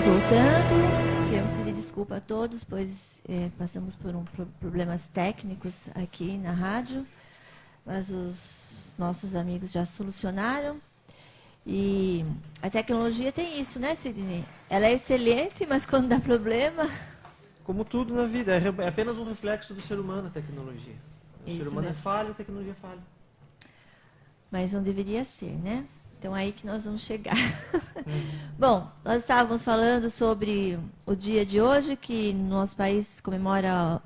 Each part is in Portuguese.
Estamos voltando. Queremos pedir desculpa a todos, pois passamos por problemas técnicos aqui na rádio, mas os nossos amigos já solucionaram. E a tecnologia tem isso, né, Sidney? Ela é excelente, mas quando dá problema... Como tudo na vida, é apenas um reflexo do ser humano a tecnologia. O ser humano é falho, a tecnologia é falha. Mas não deveria ser, né? Então, é aí que nós vamos chegar. Bom, nós estávamos falando sobre o dia de hoje, que no nosso país comemora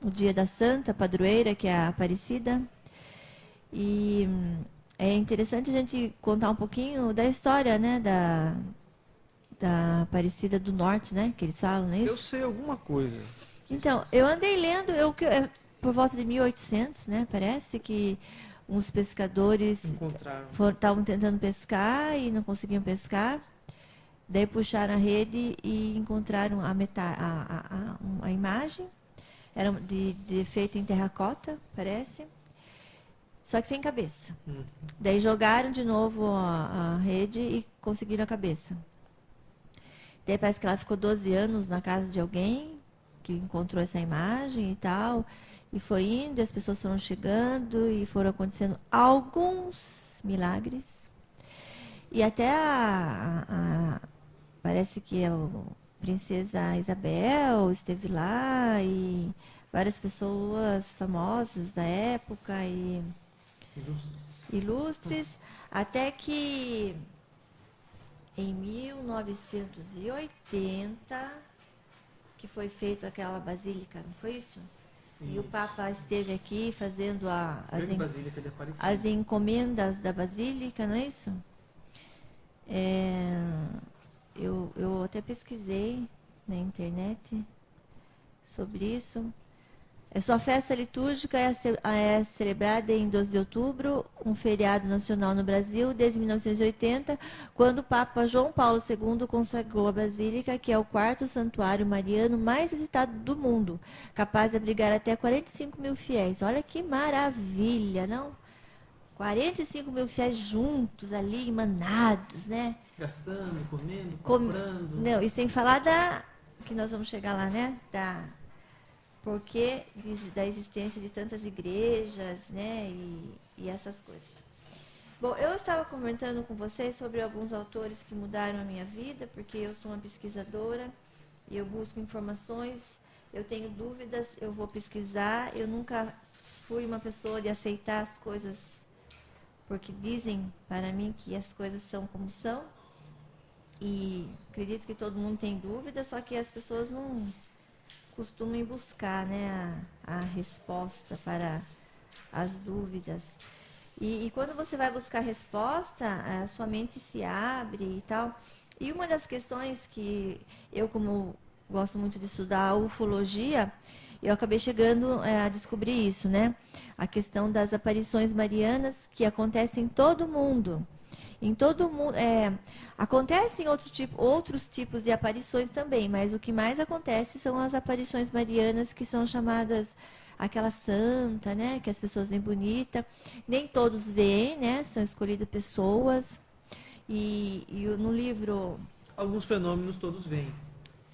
o dia da Santa Padroeira, que é a Aparecida. E é interessante a gente contar um pouquinho da história, né, da Aparecida do Norte, né, que eles falam, não é isso? Eu sei alguma coisa. Então, eu andei lendo, por volta de 1800, né, parece que uns pescadores estavam tentando pescar e não conseguiam pescar. Daí puxaram a rede e encontraram a imagem. Era feita em terracota, parece. Só que sem cabeça. Daí jogaram de novo a rede e conseguiram a cabeça. Daí parece que ela ficou 12 anos na casa de alguém que encontrou essa imagem e tal. E foi indo, e as pessoas foram chegando e foram acontecendo alguns milagres. E até parece que a princesa Isabel esteve lá e várias pessoas famosas da época e ilustres, até que em 1980 que foi feito aquela basílica, não foi isso? E o Papa esteve aqui fazendo as encomendas da Basílica, não é isso? Eu até pesquisei na internet sobre isso. Sua festa litúrgica é celebrada em 12 de outubro, um feriado nacional no Brasil, desde 1980, quando o Papa João Paulo II consagrou a Basílica, que é o quarto santuário mariano mais visitado do mundo, capaz de abrigar até 45 mil fiéis. Olha que maravilha, não? 45 mil fiéis juntos ali, emanados, né? Gastando, comendo, comprando. Não, e sem falar que nós vamos chegar lá, né? Porque da existência de tantas igrejas, né, e essas coisas. Bom, eu estava comentando com vocês sobre alguns autores que mudaram a minha vida, porque eu sou uma pesquisadora e eu busco informações, eu tenho dúvidas, eu vou pesquisar, eu nunca fui uma pessoa de aceitar as coisas porque dizem para mim que as coisas são como são, e acredito que todo mundo tem dúvidas, só que as pessoas não costumam buscar, né, a resposta para as dúvidas. E quando você vai buscar a resposta, a sua mente se abre e tal. E uma das questões que eu, como gosto muito de estudar a ufologia, eu acabei chegando a descobrir isso, né? A questão das aparições marianas que acontecem em todo mundo. Em todo mundo, acontecem outros tipos de aparições também, mas o que mais acontece são as aparições marianas, que são chamadas aquela santa, né, que as pessoas veem bonita. Nem todos veem, né, são escolhidas pessoas. E no livro... Alguns fenômenos todos veem.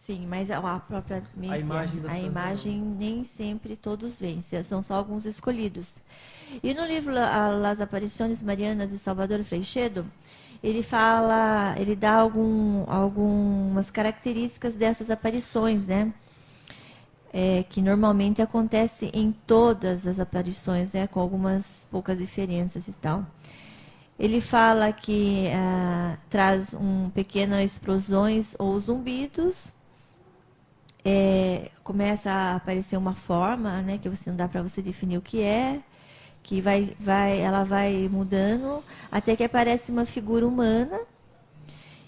Sim, mas a própria imagem nem sempre todos veem, são só alguns escolhidos. E no livro Las Aparições Marianas de Salvador Freixedo, ele dá algumas características dessas aparições, né? Que normalmente acontece em todas as aparições, né? Com algumas poucas diferenças e tal. Ele fala que traz pequenas explosões ou zumbidos. Começa a aparecer uma forma, né, que não dá para você definir o que é, que ela vai mudando até que aparece uma figura humana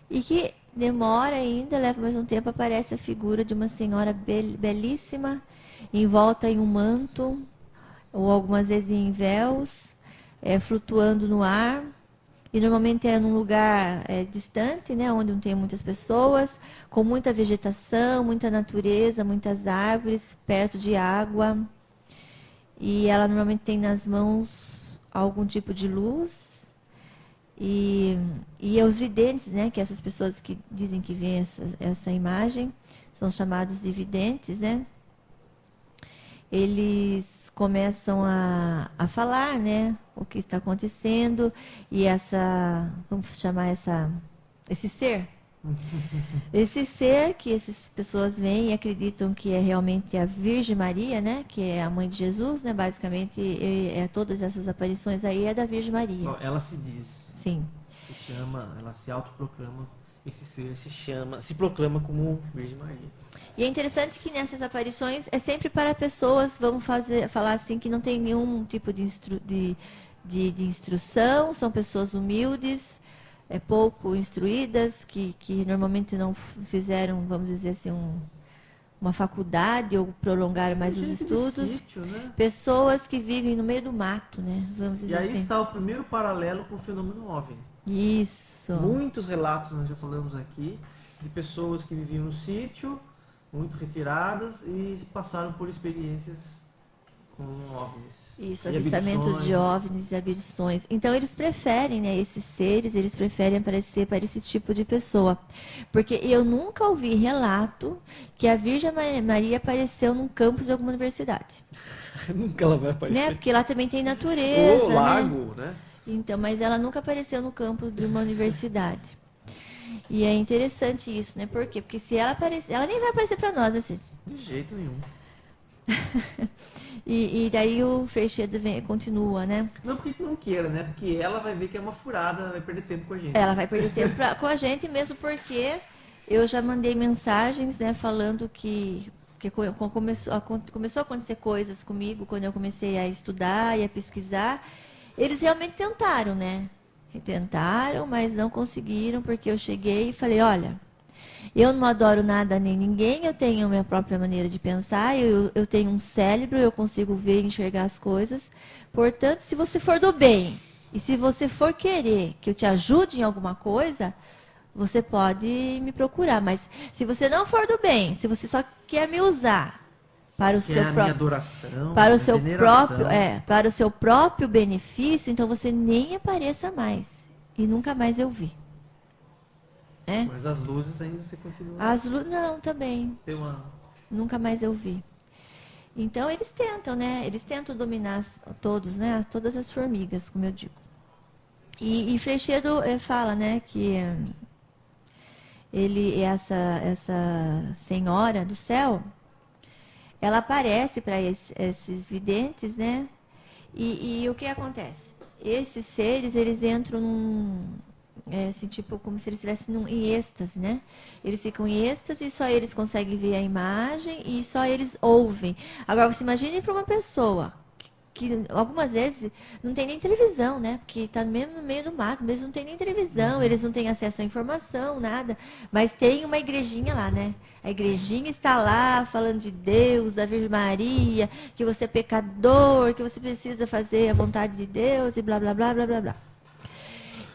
e que demora ainda, leva mais um tempo, aparece a figura de uma senhora belíssima, envolta em um manto, ou algumas vezes em véus, flutuando no ar. E normalmente é num lugar distante, né, onde não tem muitas pessoas, com muita vegetação, muita natureza, muitas árvores, perto de água. E ela normalmente tem nas mãos algum tipo de luz. E os videntes, né, que essas pessoas que dizem que veem essa imagem, são chamados de videntes, né? Eles começam a falar, né, o que está acontecendo e vamos chamar esse ser. Esse ser que essas pessoas veem e acreditam que é realmente a Virgem Maria, né, que é a mãe de Jesus, né, basicamente, todas essas aparições aí é da Virgem Maria. Bom, ela se diz. Sim. Ela se autoproclama, esse ser se proclama como Virgem Maria. E é interessante que nessas aparições é sempre para pessoas, vamos falar assim, que não tem nenhum tipo de instrução, são pessoas humildes, pouco instruídas, que normalmente não fizeram, vamos dizer assim, uma faculdade ou prolongaram mais os estudos. Sítio, né? Pessoas que vivem no meio do mato, né? Vamos dizer assim. E aí está o primeiro paralelo com o fenômeno OVNI. Isso. Muitos relatos, nós já falamos aqui, de pessoas que viviam no sítio, muito retiradas e passaram por experiências com OVNIs. Isso, avistamento de OVNIs e abduções. Então eles preferem, né, esses seres, eles preferem aparecer para esse tipo de pessoa. Porque eu nunca ouvi relato que a Virgem Maria apareceu num campus de alguma universidade. Nunca ela vai aparecer. Né? Porque lá também tem natureza. Ou lago, né? Então, mas ela nunca apareceu no campus de uma universidade. E é interessante isso, né? Por quê? Porque se ela aparecer, ela nem vai aparecer para nós, assim. De jeito nenhum. e daí o Freixedo continua, né? Não porque não queira, né? Porque ela vai ver que é uma furada, vai perder tempo com a gente. Ela vai perder tempo com a gente, mesmo porque eu já mandei mensagens, né? Falando que começou a acontecer coisas comigo quando eu comecei a estudar e a pesquisar. Eles realmente tentaram, né? Tentaram, mas não conseguiram, porque eu cheguei e falei, olha, eu não adoro nada nem ninguém, eu tenho a minha própria maneira de pensar, eu tenho um cérebro, eu consigo ver e enxergar as coisas. Portanto, se você for do bem, e se você for querer que eu te ajude em alguma coisa, você pode me procurar. Mas se você não for do bem, se você só quer me usar para o seu próprio adoração, para o seu próprio para o seu próprio benefício, então você nem apareça mais e nunca mais eu vi. Mas as luzes ainda você continua. Não, também. Nunca mais eu vi. Então eles tentam, né? Eles tentam dominar todos, né? Todas as formigas, como eu digo. E Freixedo fala, né, que essa senhora do céu, ela aparece para esses videntes, né? E o que acontece? Esses seres, eles entram assim, tipo, como se eles estivessem em êxtase, né? Eles ficam em êxtase e só eles conseguem ver a imagem e só eles ouvem. Agora, você imagine para uma pessoa que algumas vezes não tem nem televisão, né? Porque está mesmo no meio do mato, mesmo não tem nem televisão, eles não têm acesso à informação, nada. Mas tem uma igrejinha lá, né? A igrejinha está lá falando de Deus, da Virgem Maria, que você é pecador, que você precisa fazer a vontade de Deus e blá, blá, blá, blá, blá, blá.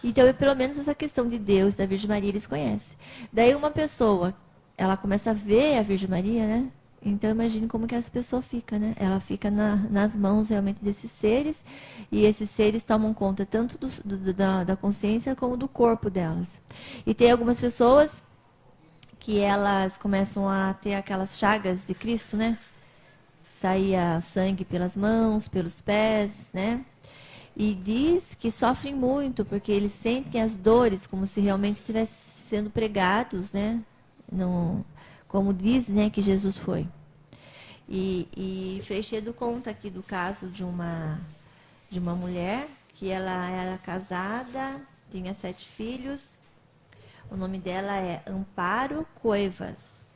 Então, pelo menos essa questão de Deus, da Virgem Maria, eles conhecem. Daí uma pessoa, ela começa a ver a Virgem Maria, né? Então, imagine como que essa pessoa fica, né? Ela fica nas mãos realmente desses seres, e esses seres tomam conta tanto da consciência como do corpo delas. E tem algumas pessoas que elas começam a ter aquelas chagas de Cristo, né? Saía sangue pelas mãos, pelos pés, né? E diz que sofrem muito, porque eles sentem as dores como se realmente estivessem sendo pregados, né? Como diz, né, que Jesus foi. E Freixedo conta aqui do caso de uma mulher que ela era casada, tinha 7 filhos. O nome dela é Amparo Cuevas.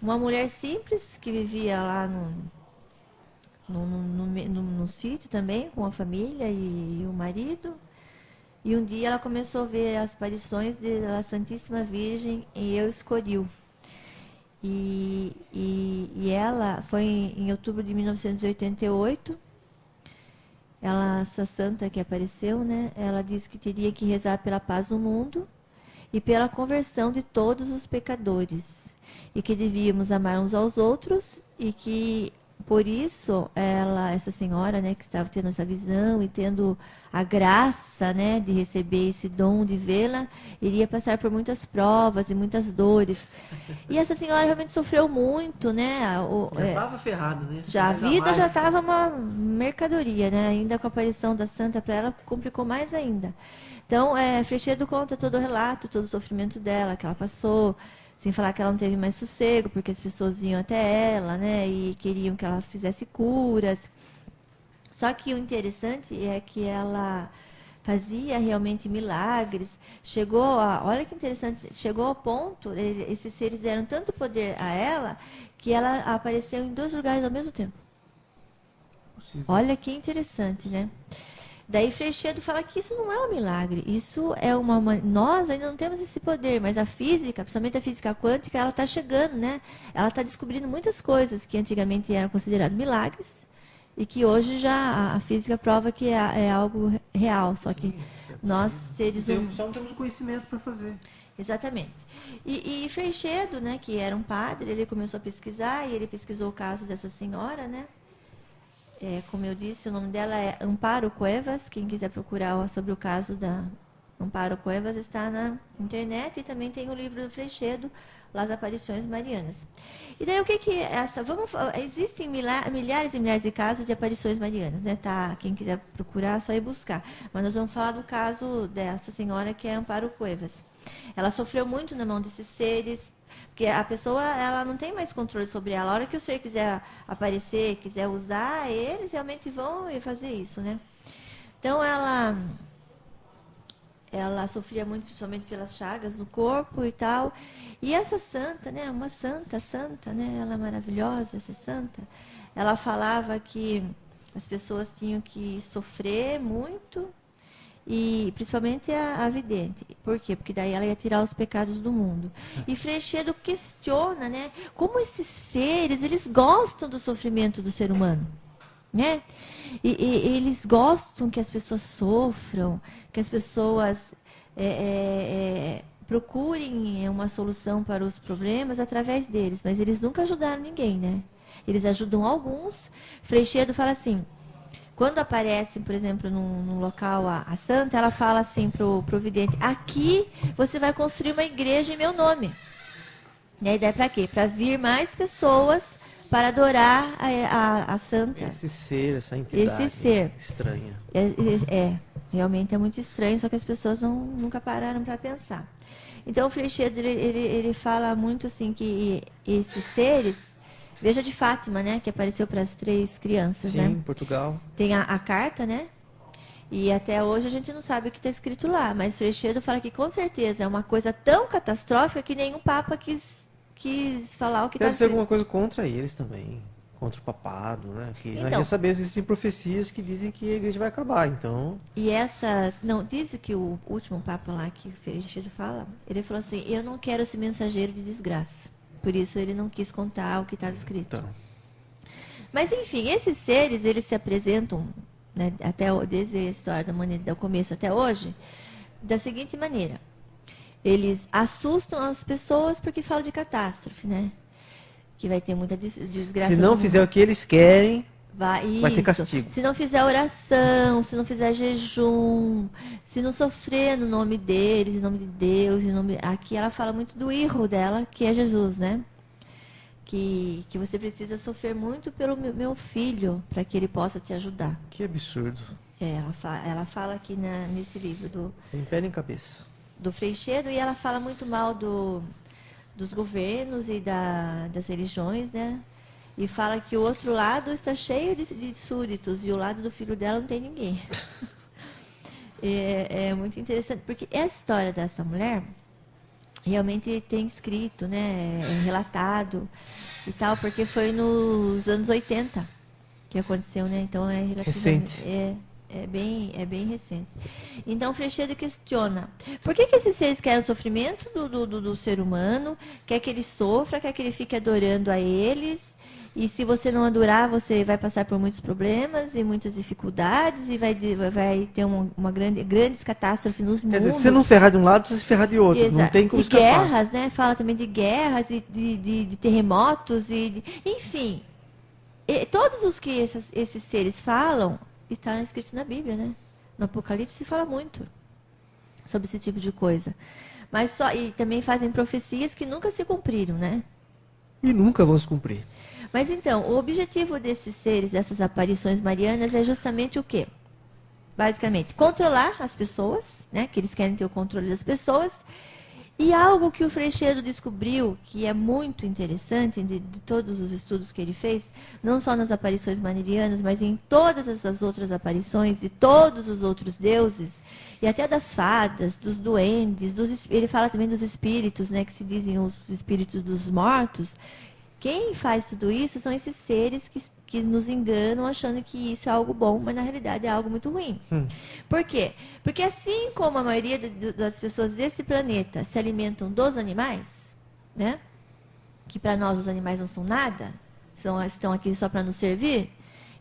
Uma mulher simples que vivia lá no sítio também, com a família e o marido. E um dia ela começou a ver as aparições da Santíssima Virgem em El Escorial. E ela foi em outubro de 1988. Essa santa que apareceu, né? Ela disse que teria que rezar pela paz no mundo e pela conversão de todos os pecadores. E que devíamos amar uns aos outros e que por isso, essa senhora, né, que estava tendo essa visão e tendo a graça, né, de receber esse dom de vê-la, iria passar por muitas provas e muitas dores. E essa senhora realmente sofreu muito, né? Já estava ferrada, né? Já a vida mais. já estava uma mercadoria, né? Ainda com a aparição da santa para ela, complicou mais ainda. Então, Freixedo conta todo o relato, todo o sofrimento dela, que ela passou, sem falar que ela não teve mais sossego, porque as pessoas iam até ela, né? E queriam que ela fizesse curas. Só que o interessante é que ela fazia realmente milagres. Olha que interessante, chegou ao ponto, esses seres deram tanto poder a ela, que ela apareceu em 2 lugares ao mesmo tempo. Possível. Olha que interessante, né? Daí Freixedo fala que isso não é um milagre, isso é nós ainda não temos esse poder, mas a física, principalmente a física quântica, ela está chegando, né? Ela está descobrindo muitas coisas que antigamente eram consideradas milagres e que hoje já a física prova que é algo real, só que nós seres humanos só não temos o conhecimento para fazer. Exatamente. E Freixedo, né, que era um padre, ele começou a pesquisar e ele pesquisou o caso dessa senhora, né? Como eu disse, o nome dela é Amparo Cuevas. Quem quiser procurar sobre o caso da Amparo Cuevas está na internet, e também tem o livro do Freixedo, Las Aparições Marianas. E daí o que é essa? Existem milhares e milhares de casos de aparições marianas, né? Tá, quem quiser procurar, é só ir buscar. Mas nós vamos falar do caso dessa senhora que é Amparo Cuevas. Ela sofreu muito na mão desses seres, porque a pessoa ela não tem mais controle sobre ela. A hora que o ser quiser aparecer, quiser usar, eles realmente vão fazer isso, né? Então ela sofria muito, principalmente pelas chagas no corpo e tal. E essa santa, né, uma santa, né, ela é maravilhosa, essa santa, ela falava que as pessoas tinham que sofrer muito, e principalmente a vidente. Por quê? Porque daí ela ia tirar os pecados do mundo. E Freixedo questiona, né, como esses seres, eles gostam do sofrimento do ser humano, né? E eles gostam que as pessoas sofram, que as pessoas procurem uma solução para os problemas através deles, mas eles nunca ajudaram ninguém, né? Eles ajudam alguns. Freixedo fala assim, quando aparece, por exemplo, num local a santa, ela fala assim pro vidente, aqui você vai construir uma igreja em meu nome. E a ideia é para quê? Para vir mais pessoas para adorar a santa. Esse ser, essa entidade Esse ser. estranha. Realmente é muito estranho, só que as pessoas nunca pararam para pensar. Então o Freixedo, ele fala muito assim que esses seres... Veja de Fátima, né? Que apareceu para as 3 crianças, sim, né? Sim, Portugal. Tem a carta, né? E até hoje a gente não sabe o que está escrito lá. Mas Freixedo fala que com certeza é uma coisa tão catastrófica que nenhum papa quis falar o que está Deve ser escrito. alguma coisa contra eles também. Contra o papado, né? Que Então, nós já sabemos que existem profecias que dizem que a igreja vai acabar, então... E essas... Não, diz que o último papa lá que o Freixedo fala, ele falou assim, eu não quero esse mensageiro de desgraça. Por isso ele não quis contar o que estava escrito. Então. Mas enfim, esses seres, eles se apresentam, né, desde a história da humanidade, do começo até hoje, da seguinte maneira. Eles assustam as pessoas porque falam de catástrofe, né? Que vai ter muita desgraça. Se não fizer o que eles querem, vai ter castigo. Se não fizer oração, se não fizer jejum, se não sofrer no nome deles, em nome de Deus, aqui ela fala muito do hijo dela, que é Jesus, né? Que você precisa sofrer muito pelo meu filho, para que ele possa te ajudar. Que absurdo. Ela fala aqui nesse livro Sem pé nem cabeça. Do Freixedo, e ela fala muito mal dos governos e das religiões, né? E fala que o outro lado está cheio de súditos e o lado do filho dela não tem ninguém. É muito interessante, porque essa história dessa mulher realmente tem escrito, né? É relatado e tal, porque foi nos anos 80 que aconteceu, né? Então é relativamente... Recente. É bem recente. Então, Freixedo questiona, por que esses seres querem o sofrimento do ser humano, quer que ele sofra, quer que ele fique adorando a eles, e se você não adorar, você vai passar por muitos problemas e muitas dificuldades, e vai ter uma grandes catástrofes nos mundos. Quer dizer, se você não ferrar de um lado, você se ferrar de outro. Não tem como escapar. E guerras, né? Fala também de guerras, de terremotos, enfim... todos os que esses seres falam, estão escritos na Bíblia, né? No Apocalipse se fala muito sobre esse tipo de coisa. E também fazem profecias que nunca se cumpriram, né? E nunca vão se cumprir. Mas então, o objetivo desses seres, dessas aparições marianas, é justamente o quê? Basicamente, controlar as pessoas, né? Que eles querem ter o controle das pessoas. E algo que o Freixedo descobriu, que é muito interessante, de todos os estudos que ele fez, não só nas aparições marianas, mas em todas essas outras aparições, de todos os outros deuses, e até das fadas, dos duendes, ele fala também dos espíritos, né, que se dizem os espíritos dos mortos. Quem faz tudo isso são esses seres que nos enganam achando que isso é algo bom, mas na realidade é algo muito ruim. Por quê? Porque assim como a maioria das pessoas deste planeta se alimentam dos animais, né? Que para nós os animais não são nada, estão aqui só para nos servir,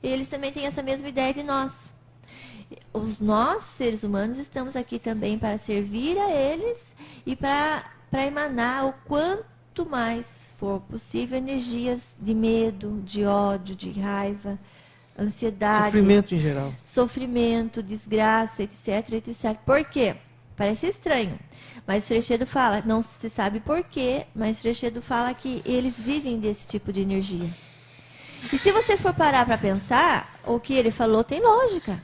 eles também têm essa mesma ideia de nós. Nós, seres humanos, estamos aqui também para servir a eles e para emanar o quanto mais for possível energias de medo, de ódio, de raiva, ansiedade, sofrimento em geral, sofrimento, desgraça, etc, etc. Por quê? Parece estranho, mas Freixedo fala, não se sabe por quê, mas Freixedo fala que eles vivem desse tipo de energia. E se você for parar para pensar, o que ele falou tem lógica.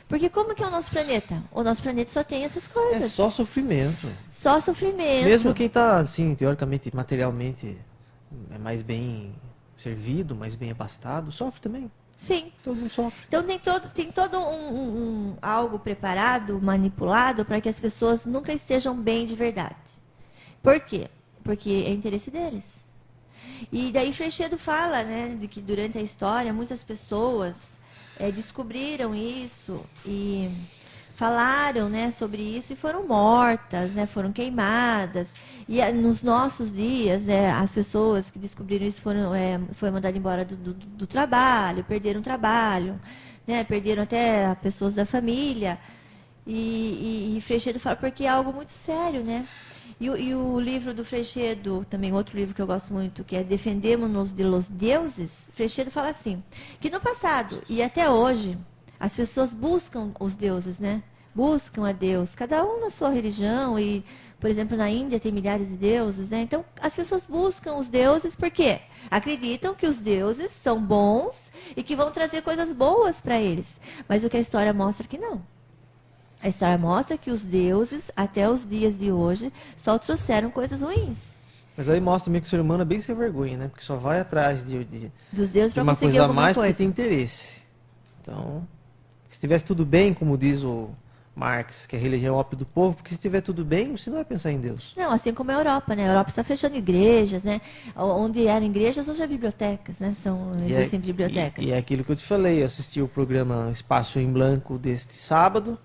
Porque como que é o nosso planeta? O nosso planeta só tem essas coisas. é só sofrimento. Só sofrimento. Mesmo quem está, assim, teoricamente, materialmente, é mais bem servido, mais bem abastado, sofre também. Sim. Todo mundo sofre. Então tem todo algo preparado, manipulado, para que as pessoas nunca estejam bem de verdade. Por quê? Porque é interesse deles. E daí Freixedo fala, né, de que durante a história muitas pessoas descobriram isso e falaram, né, sobre isso e foram mortas, né, foram queimadas. E nos nossos dias, né, as pessoas que descobriram isso foram mandadas embora do trabalho, perderam o trabalho, né, perderam até pessoas da família. E Freixedo fala porque é algo muito sério, né? E o livro do Freixedo, também outro livro que eu gosto muito, que é Defendemos-nos de los Deuses, Freixedo fala assim, que no passado e até hoje, as pessoas buscam os deuses, né? Buscam a Deus, cada um na sua religião, e, por exemplo, na Índia tem milhares de deuses, né? Então, as pessoas buscam os deuses porque acreditam que os deuses são bons e que vão trazer coisas boas para eles. Mas o que a história mostra é que não. A história mostra que os deuses, até os dias de hoje, só trouxeram coisas ruins. Mas aí mostra também que o ser humano é bem sem vergonha, né? Porque só vai atrás dos deuses para uma conseguir coisa a alguma mais coisa. porque tem interesse. Então, se estivesse tudo bem, como diz o Marx, que a religião é o ópio do povo, porque se estiver tudo bem, você não vai pensar em Deus. Não, assim como a Europa, né? A Europa está fechando igrejas, né? Onde eram igrejas, hoje é bibliotecas, né? Existem bibliotecas. E é aquilo que eu te falei, eu assisti o programa Espaço em Branco deste sábado,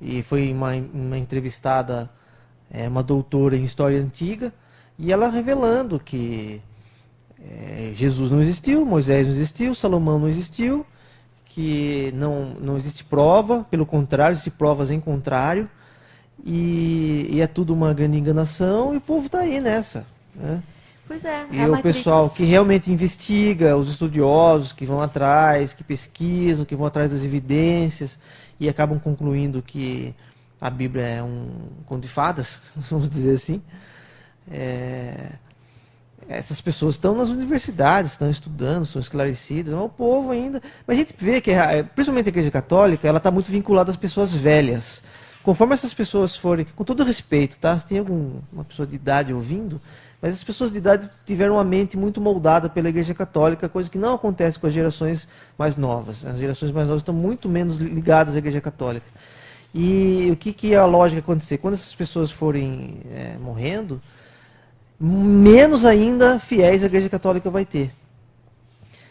e foi uma entrevistada, uma doutora em História Antiga, e ela revelando que Jesus não existiu, Moisés não existiu, Salomão não existiu, que não existe prova, pelo contrário, existem provas em contrário, e é tudo uma grande enganação, e o povo está aí nessa, né? Pois é. E o pessoal que realmente investiga, os estudiosos que vão atrás, que pesquisam, que vão atrás das evidências, e acabam concluindo que a Bíblia é um conto de fadas, vamos dizer assim. Essas pessoas estão nas universidades, estão estudando, são esclarecidas, mas o povo ainda... Mas a gente vê que, principalmente a Igreja Católica, ela está muito vinculada às pessoas velhas. Conforme essas pessoas forem, com todo respeito, tá? Se tem uma pessoa de idade ouvindo, mas as pessoas de idade tiveram uma mente muito moldada pela Igreja Católica, coisa que não acontece com as gerações mais novas. As gerações mais novas estão muito menos ligadas à Igreja Católica. E o que é a lógica acontecer? Quando essas pessoas forem morrendo, menos ainda fiéis a Igreja Católica vai ter.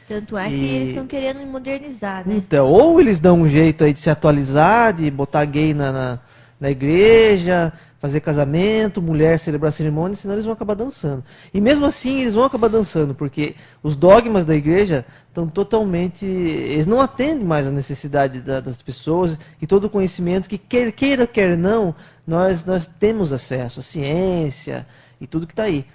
Tanto é que eles estão querendo modernizar, né? Então, ou eles dão um jeito aí de se atualizar, de botar gay na igreja, fazer casamento, mulher celebrar cerimônia, senão eles vão acabar dançando. E mesmo assim eles vão acabar dançando, porque os dogmas da igreja estão totalmente... Eles não atendem mais a necessidade das pessoas e todo o conhecimento que, queira, quer não, nós temos acesso à ciência e tudo que está aí.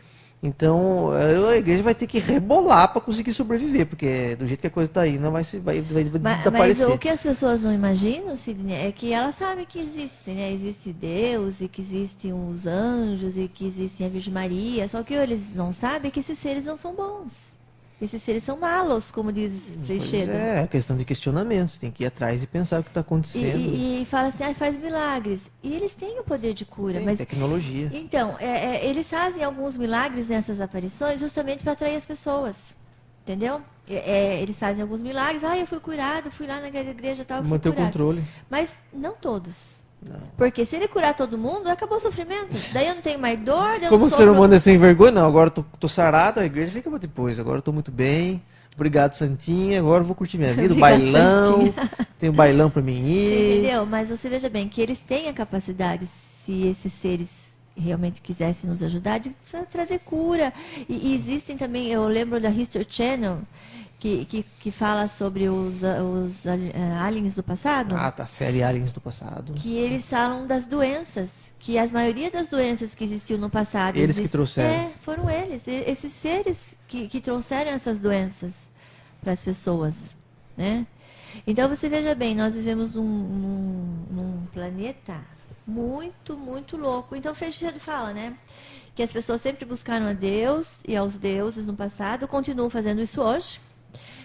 Então, a igreja vai ter que rebolar para conseguir sobreviver, porque do jeito que a coisa está indo, vai desaparecer. Mas o que as pessoas não imaginam, Sidney, é que elas sabem que existe, né? Existe Deus, e que existem os anjos, e que existe a Virgem Maria. Só que eles não sabem que esses seres não são bons. Esses seres são malos, como diz Freixedo. É questão de questionamentos. Tem que ir atrás e pensar o que está acontecendo. E fala assim, faz milagres. E eles têm o poder de cura. Tem mas tecnologia. Então, eles fazem alguns milagres nessas aparições justamente para atrair as pessoas. Entendeu? Eles fazem alguns milagres. Eu fui curado, fui lá na igreja tal, fui Manter curado. o controle. Mas não todos. Não. Porque se ele curar todo mundo, acabou o sofrimento. Daí eu não tenho mais dor. Daí eu Como não o ser sofro. humano é sem vergonha, não, agora eu tô sarado, a igreja fica para depois, agora eu tô muito bem, obrigado Santinha, agora eu vou curtir minha vida, Obrigado, bailão, Santinha. tem bailão para mim Você ir. entendeu? Mas você veja bem que eles têm a capacidade, se esses seres realmente quisessem nos ajudar, de trazer cura. E existem também, eu lembro da History Channel, que fala sobre os aliens do passado. Ah, tá, série Aliens do passado. Que eles falam das doenças, que a maioria das doenças que existiam no passado... Eles que trouxeram. Foram eles, esses seres que trouxeram essas doenças para as pessoas, né? Então, você veja bem, nós vivemos num planeta muito, muito louco. Então, Freixedo fala, né? Que as pessoas sempre buscaram a Deus e aos deuses no passado, continuam fazendo isso hoje.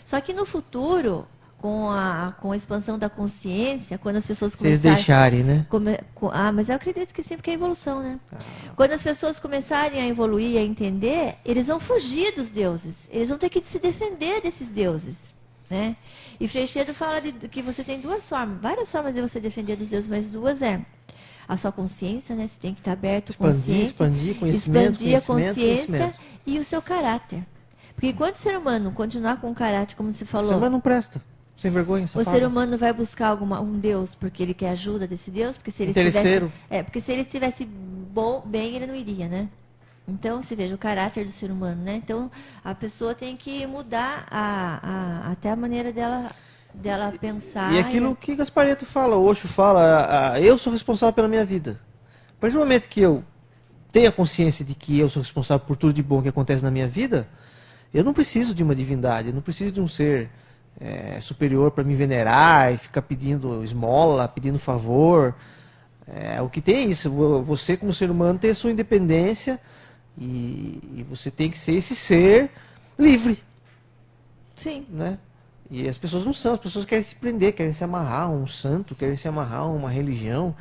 Só que no futuro, com a expansão da consciência, quando as pessoas Vocês começarem... deixarem, né? mas eu acredito que sim, porque é evolução, né? Quando as pessoas começarem a evoluir, a entender, eles vão fugir dos deuses. Eles vão ter que se defender desses deuses, né? E Freixedo fala que você tem duas formas, várias formas de você defender dos deuses, mas duas a sua consciência, né? Você tem que estar aberto, consciente. Expandir conhecimento, expandir a consciência conhecimento. E o seu caráter. Porque enquanto o ser humano continuar com o caráter, como você O falou... ser humano não presta, sem vergonha, O safado. ser humano vai buscar um Deus porque ele quer ajuda desse Deus, porque se ele Interesseiro. porque se ele estivesse bem, ele não iria, né? Então, você veja o caráter do ser humano, né? Então, a pessoa tem que mudar até a maneira dela pensar. E aquilo que Gasparetto fala, o Osho fala, eu sou responsável pela minha vida. A partir do momento que eu tenho a consciência de que eu sou responsável por tudo de bom que acontece na minha vida, eu não preciso de uma divindade, eu não preciso de um ser superior para me venerar e ficar pedindo esmola, pedindo favor. O que tem é isso, você como ser humano tem a sua independência e você tem que ser esse ser livre. Sim. Né? E as pessoas não são, as pessoas querem se prender, querem se amarrar a um santo, querem se amarrar a uma religião,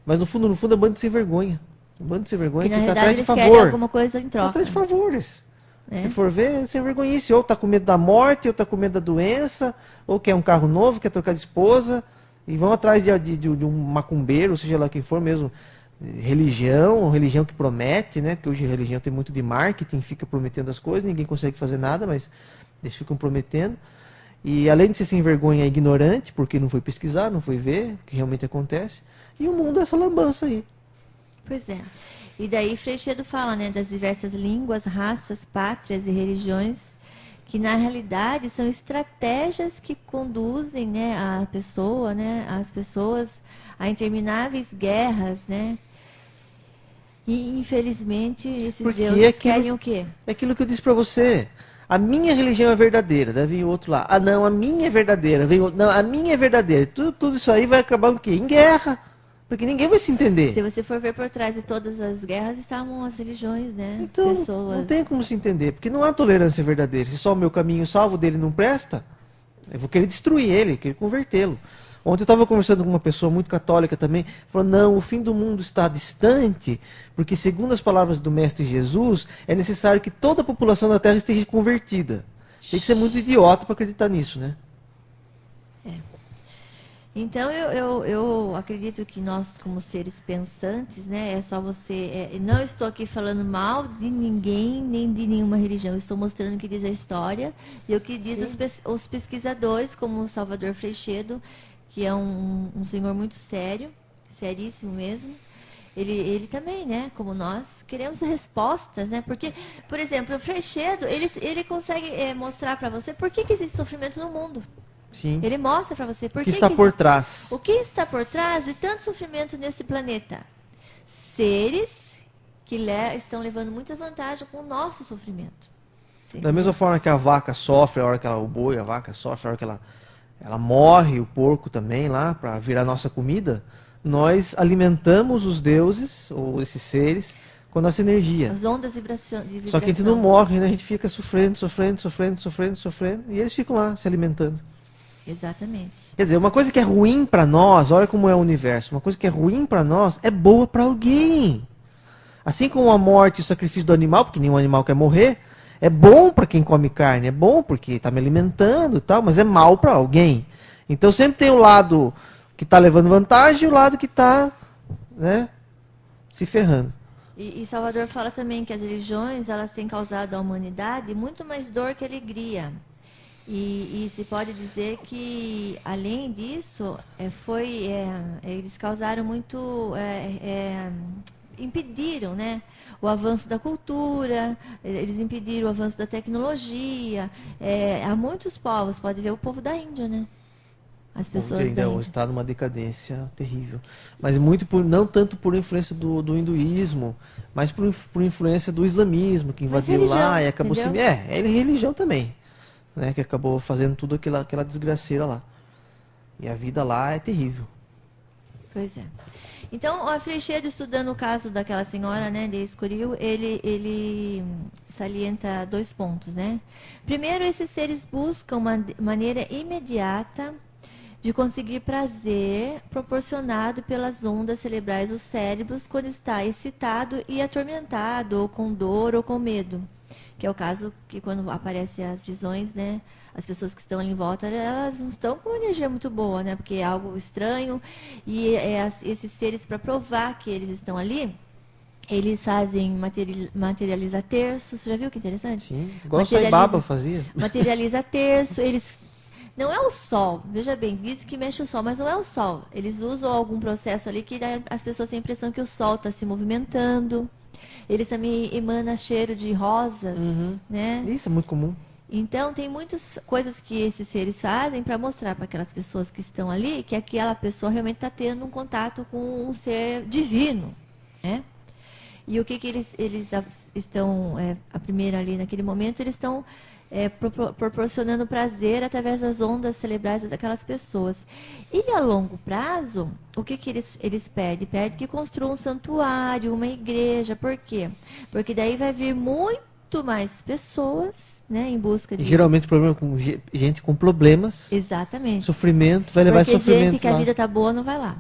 mas no fundo é um bando de sem vergonha. Um bando de sem vergonha que está atrás de favor. Querem alguma coisa em troca. Tá atrás de favores. Se for ver, sem vergonhice, ou tá com medo da morte, ou tá com medo da doença, ou quer um carro novo, quer trocar de esposa, e vão atrás de um macumbeiro, seja lá quem for mesmo, religião que promete, né? Porque hoje a religião tem muito de marketing, fica prometendo as coisas, ninguém consegue fazer nada, mas eles ficam prometendo. E além de ser sem vergonha, é ignorante, porque não foi pesquisar, não foi ver o que realmente acontece. E o mundo é essa lambança aí. Pois é. E daí Freixedo fala, né, das diversas línguas, raças, pátrias e religiões, que na realidade são estratégias que conduzem, né, a pessoa, né, as pessoas a intermináveis guerras, né? E infelizmente esses deuses querem o quê? É aquilo que eu disse para você. A minha religião é verdadeira, daí vem o outro lá. Ah, não, a minha é verdadeira. Vem outro, não, a minha é verdadeira. Tudo isso aí vai acabar o quê? Em guerra. Porque ninguém vai se entender. Se você for ver por trás de todas as guerras, estavam as religiões, né? Então, não tem como se entender. Porque não há tolerância verdadeira. Se só o meu caminho salvo dele não presta, eu vou querer destruir ele, querer convertê-lo. Ontem eu estava conversando com uma pessoa muito católica também, falou, não, o fim do mundo está distante, porque segundo as palavras do Mestre Jesus, é necessário que toda a população da Terra esteja convertida. Tem que ser muito idiota para acreditar nisso, né? Então, eu acredito que nós, como seres pensantes, né, é só você... não estou aqui falando mal de ninguém, nem de nenhuma religião. Eu estou mostrando o que diz a história e o que diz os pesquisadores, como o Salvador Freixedo, que é um senhor muito sério, seríssimo mesmo. Ele também, né, como nós, queremos respostas, né? Porque, por exemplo, o Freixedo, ele consegue mostrar para você por que existe sofrimento no mundo. Sim. Ele mostra para você por que está por trás. O que está por trás de tanto sofrimento nesse planeta? Seres que estão levando muita vantagem com o nosso sofrimento. Da mesma forma que a vaca sofre a hora que ela, o boi, a vaca sofre a hora que ela morre, o porco também lá, para virar nossa comida, nós alimentamos os deuses, ou esses seres, com a nossa energia. As ondas de vibração. Só que a gente não morre, né? A gente fica sofrendo, e eles ficam lá se alimentando. Exatamente. Quer dizer, uma coisa que é ruim para nós, olha como é o universo, uma coisa que é ruim para nós é boa para alguém. Assim como a morte e o sacrifício do animal, porque nenhum animal quer morrer, é bom para quem come carne, é bom porque está me alimentando e tal, mas é mal para alguém. Então sempre tem o lado que está levando vantagem e o lado que está, né, se ferrando. E Salvador fala também que as religiões, elas têm causado à humanidade muito mais dor que alegria. E se pode dizer que, além disso, eles causaram muito, impediram, né, o avanço da cultura, eles impediram o avanço da tecnologia. Há muitos povos, pode ver o povo da Índia, né? As pessoas da Índia. Está numa decadência terrível. Mas muito não tanto por influência do hinduísmo, mas por influência do islamismo, que invadiu religião, lá e acabou se... religião também, né, que acabou fazendo tudo aquela desgraceira lá. E a vida lá é terrível. Pois é. Então, o Freixedo, estudando o caso daquela senhora, né, de Escorial, ele salienta 2 pontos, né? Primeiro, esses seres buscam uma maneira imediata de conseguir prazer proporcionado pelas ondas cerebrais dos cérebros quando está excitado e atormentado, ou com dor, ou com medo. Que é o caso que quando aparecem as visões, né, as pessoas que estão ali em volta, elas não estão com uma energia muito boa, né, porque é algo estranho. E esses seres, para provar que eles estão ali, eles fazem materializa terço. Você já viu que interessante? Sim, igual o Sai Baba fazia. Materializa terço, eles... Não é o sol, veja bem, diz que mexe o sol, mas não é o sol. Eles usam algum processo ali que as pessoas têm a impressão que o sol está se movimentando. Eles também emanam cheiro de rosas, né? Isso é muito comum. Então, tem muitas coisas que esses seres fazem para mostrar para aquelas pessoas que estão ali que aquela pessoa realmente está tendo um contato com um ser divino, né? E o que eles estão, a primeira ali naquele momento, eles estão proporcionando prazer através das ondas cerebrais daquelas pessoas. E a longo prazo, o que eles pedem? Pedem que construam um santuário, uma igreja. Por quê? Porque daí vai vir muito mais pessoas, né, em busca de... E geralmente problema com gente com problemas. Exatamente. Sofrimento, vai levar sofrimento. Porque gente que a vida tá boa não vai lá.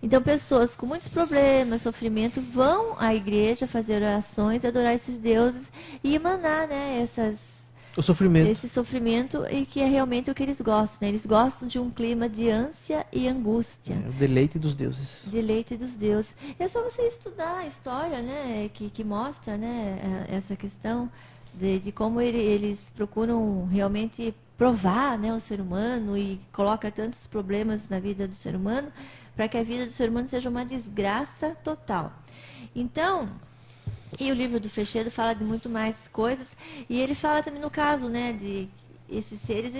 Então, pessoas com muitos problemas, sofrimento, vão à igreja fazer orações, adorar esses deuses e emanar, né, esse sofrimento, e que é realmente o que eles gostam, né? Eles gostam de um clima de ânsia e angústia. O deleite dos deuses. Deleite dos deuses. É só você estudar a história, né, que mostra, né, essa questão de como eles procuram realmente provar, né, o ser humano, e coloca tantos problemas na vida do ser humano para que a vida do ser humano seja uma desgraça total. Então... E o livro do Freixedo fala de muito mais coisas. E ele fala também no caso, né, de esses seres,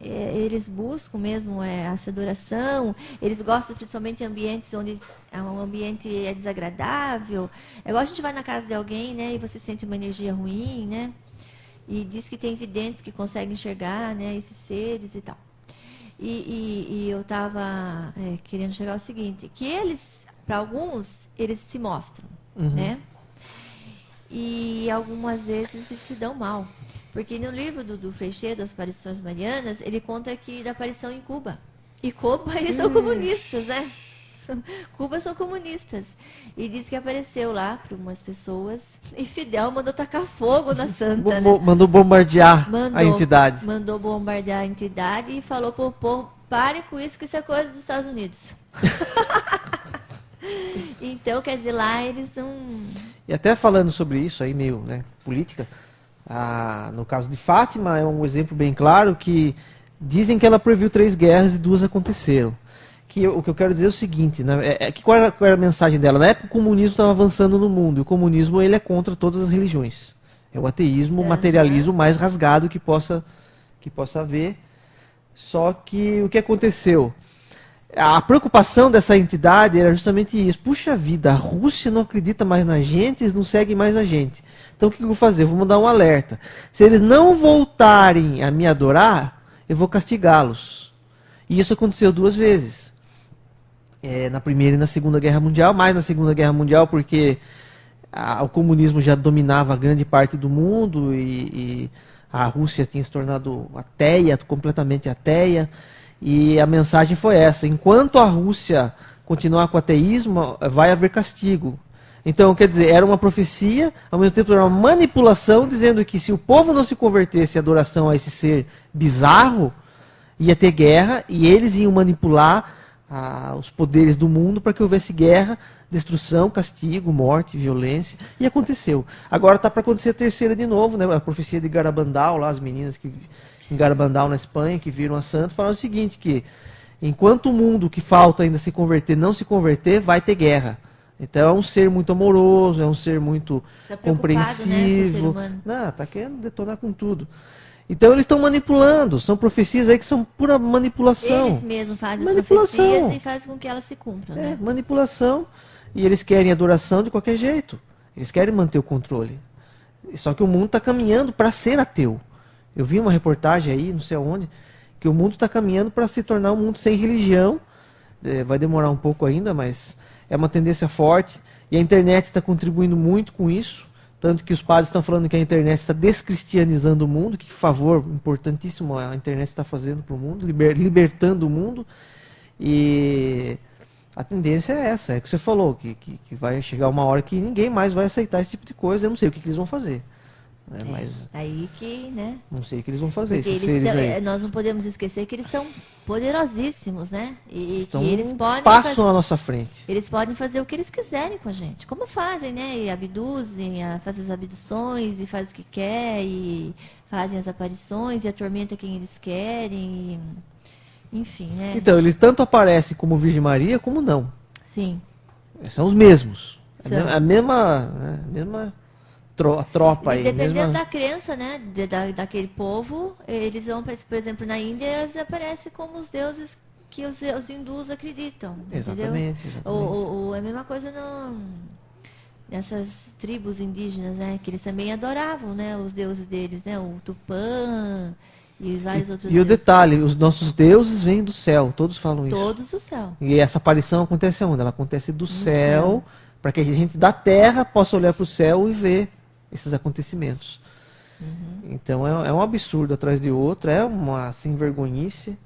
eles buscam mesmo essa adoração. Eles gostam principalmente de ambientes onde o ambiente é desagradável. É igual a gente vai na casa de alguém, né, e você sente uma energia ruim, né? E diz que tem videntes que conseguem enxergar, né, esses seres e tal. E eu estava querendo chegar ao seguinte, que eles, para alguns, eles se mostram, né? E algumas vezes se dão mal. Porque no livro do Freixedo, As Aparições Marianas, ele conta que da aparição em Cuba. E Cuba, eles são comunistas, né? Cuba são comunistas. E diz que apareceu lá para umas pessoas e Fidel mandou tacar fogo na santa. Mandou bombardear a entidade. Mandou bombardear a entidade e falou para o povo, pare com isso, que isso é coisa dos Estados Unidos. Então, quer dizer, lá eles são... E até falando sobre isso aí, meio, né, política, no caso de Fátima é um exemplo bem claro que dizem que ela previu 3 guerras e 2 aconteceram. O que eu quero dizer é o seguinte, né, qual era a mensagem dela? Na época o comunismo estava avançando no mundo, e o comunismo ele é contra todas as religiões. É o ateísmo, o materialismo mais rasgado que possa haver. Só que o que aconteceu? A preocupação dessa entidade era justamente isso. Puxa vida, a Rússia não acredita mais na gente, eles não seguem mais a gente. Então o que eu vou fazer? Eu vou mandar um alerta. Se eles não voltarem a me adorar, eu vou castigá-los. E isso aconteceu 2 vezes. Na Primeira e na Segunda Guerra Mundial, mais na Segunda Guerra Mundial, porque o comunismo já dominava grande parte do mundo e a Rússia tinha se tornado ateia, completamente ateia. E a mensagem foi essa: enquanto a Rússia continuar com o ateísmo, vai haver castigo. Então, quer dizer, era uma profecia, ao mesmo tempo era uma manipulação, dizendo que se o povo não se convertesse à adoração a esse ser bizarro, ia ter guerra e eles iam manipular os poderes do mundo para que houvesse guerra, destruição, castigo, morte, violência. E aconteceu. Agora está para acontecer a terceira de novo, né? A profecia de Garabandal, lá as meninas que em Garabandal, na Espanha, que viram a santa, falaram o seguinte, que enquanto o mundo que falta ainda se converter não se converter, vai ter guerra. Então é um ser muito amoroso, é um ser muito compreensivo. Né, não, tá querendo detonar com tudo. Então eles estão manipulando, são profecias aí que são pura manipulação. Eles mesmos fazem as profecias e fazem com que elas se cumpram. Né? Manipulação. E eles querem adoração de qualquer jeito. Eles querem manter o controle. Só que o mundo está caminhando para ser ateu. Eu vi uma reportagem aí, não sei aonde, que o mundo está caminhando para se tornar um mundo sem religião. Vai demorar um pouco ainda, mas é uma tendência forte. E a internet está contribuindo muito com isso. Tanto que os padres estão falando que a internet está descristianizando o mundo. Que favor importantíssimo a internet está fazendo para o mundo, libertando o mundo. E a tendência é essa, é o que você falou, que vai chegar uma hora que ninguém mais vai aceitar esse tipo de coisa. Eu não sei o que eles vão fazer. Mas aí que, né? Não sei o que eles vão fazer. Nós não podemos esquecer que eles são poderosíssimos, né? E que eles podem passam à nossa frente. Eles podem fazer o que eles quiserem com a gente. Como fazem, né? E abduzem, fazem as abduções e fazem o que quer, e fazem as aparições e atormenta quem eles querem. Enfim, né? Então, eles tanto aparecem como Virgem Maria, como não. Sim. São os mesmos. São. A mesma tropa aí. Dependendo da crença, né, daquele povo, eles vão, por exemplo, na Índia, eles aparecem como os deuses que os hindus acreditam. Exatamente. Ou é a mesma coisa nessas tribos indígenas, né, que eles também adoravam, né, os deuses deles, né, o Tupã e vários outros deuses. E o detalhe, os nossos deuses vêm do céu, todos falam isso. Todos do céu. E essa aparição acontece onde? Ela acontece do céu, para que a gente da terra possa olhar para o céu e ver esses acontecimentos. Então é um absurdo atrás de outro, é uma sem vergonhice.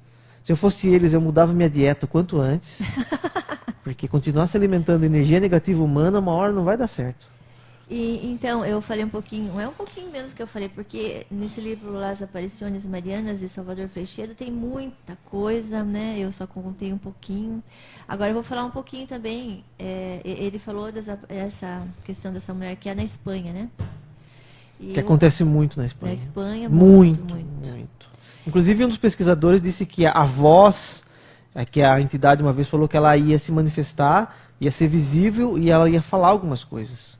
Se eu fosse eles, eu mudava minha dieta quanto antes, porque continuar se alimentando de energia negativa humana, uma hora não vai dar certo. Então, eu falei um pouquinho, é um pouquinho menos que eu falei, porque nesse livro Las Aparições Marianas de Salvador Freixedo tem muita coisa, né? Eu só contei um pouquinho. Agora eu vou falar um pouquinho também, ele falou essa questão dessa mulher que é na Espanha, né? Que acontece muito na Espanha. Na Espanha, muito. Inclusive, um dos pesquisadores disse que a voz, que a entidade uma vez falou que ela ia se manifestar, ia ser visível e ela ia falar algumas coisas.